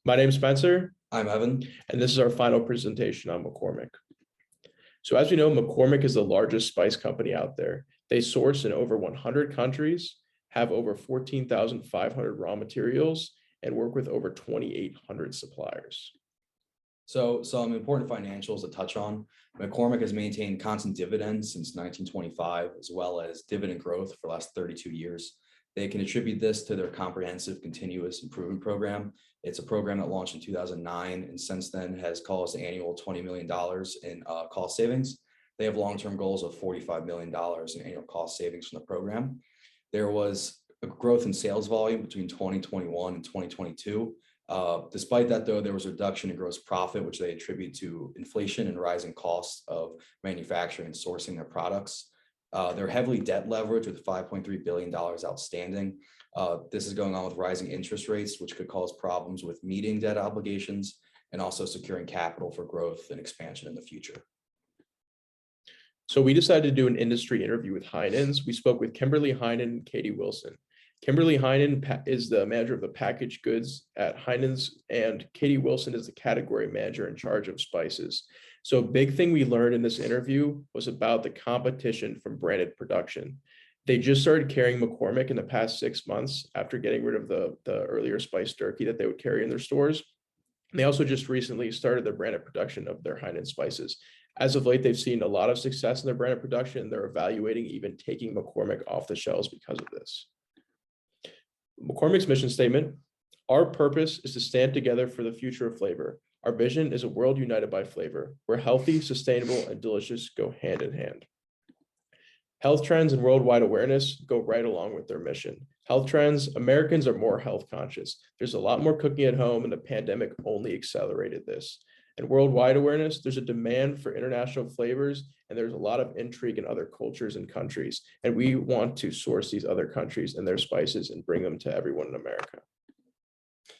My name's Spencer, I'm Evan. and this is our final presentation on McCormick. So as we know, McCormick is the largest spice company out there. They source in over 100 countries, have over 14,500 raw materials, and work with over 2,800 suppliers. So some important financials to touch on. McCormick has maintained constant dividends since 1925, as well as dividend growth for the last 32 years. They can attribute this to their comprehensive continuous improvement program. It's a program that launched in 2009 and since then has caused annual $20 million in cost savings. They have long-term goals of $45 million in annual cost savings from the program. There was a growth in sales volume between 2021 and 2022. Despite that, though, there was a reduction in gross profit, which they attribute to inflation and rising costs of manufacturing and sourcing their products. They're heavily debt leveraged with $5.3 billion outstanding. This is going on with rising interest rates, which could cause problems with meeting debt obligations and also securing capital for growth and expansion in the future. So we decided to do an industry interview with Heinen's. We spoke with Kimberly Heinen and Katie Wilson. Kimberly Heinen is the manager of the packaged goods at Heinen's, and Katie Wilson is the category manager in charge of spices. So a big thing we learned in this interview was about the competition from branded production. They just started carrying McCormick in the past 6 months after getting rid of the earlier spice turkey that they would carry in their stores. And they also just recently started their branded production of their Heinen's spices. As of late, they've seen a lot of success in their branded production, and they're evaluating even taking McCormick off the shelves because of this. McCormick's mission statement: our purpose is to stand together for the future of flavor. Our vision is a world united by flavor, where healthy, sustainable, and delicious go hand in hand. Health trends and worldwide awareness go right along with their mission. Health trends: Americans are more health conscious. There's a lot more cooking at home, and the pandemic only accelerated this. And worldwide awareness: there's a demand for international flavors, and there's a lot of intrigue in other cultures and countries. And we want to source these other countries and their spices and bring them to everyone in America.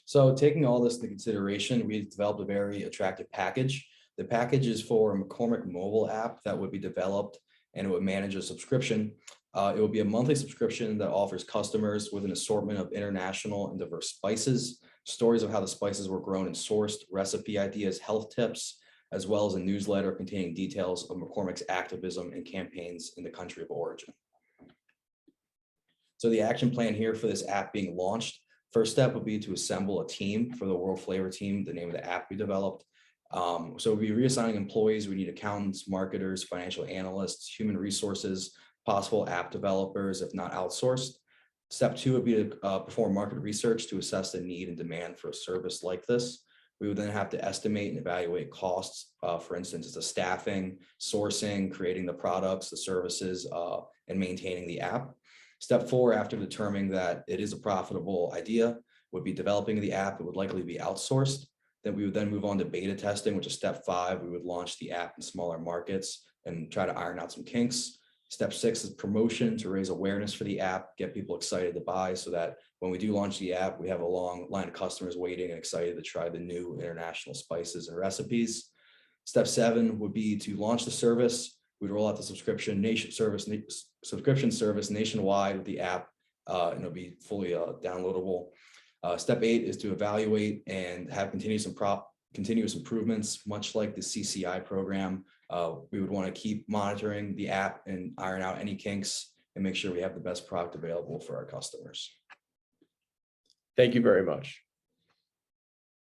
So taking all this into consideration, we've developed a very attractive package. The package is for a McCormick mobile app that would be developed and it would manage a subscription. It will be a monthly subscription that offers customers with an assortment of international and diverse spices, stories of how the spices were grown and sourced, recipe ideas, health tips, as well as a newsletter containing details of McCormick's activism and campaigns in the country of origin. So the action plan here for this app being launched: first step would be to assemble a team for the World Flavor Team, the name of the app we developed. So we'll be reassigning employees. We need accountants, marketers, financial analysts, human resources, possible app developers, if not outsourced. Step two would be to perform market research to assess the need and demand for a service like this. We would then have to estimate and evaluate costs. For instance, it's the staffing, sourcing, creating the products, the services, and maintaining the app. Step four, after determining that it is a profitable idea, would be developing the app. It would likely be outsourced. Then we would then move on to beta testing, which is step five. We would launch the app in smaller markets and try to iron out some kinks. Step six is promotion to raise awareness for the app, get people excited to buy so that when we do launch the app, we have a long line of customers waiting and excited to try the new international spices and recipes. Step seven would be to launch the service. We'd roll out the subscription service nationwide with the app, and it'll be fully downloadable. Step eight is to evaluate and have continuous improvements, much like the CCI program. We would want to keep monitoring the app and iron out any kinks and make sure we have the best product available for our customers. Thank you very much.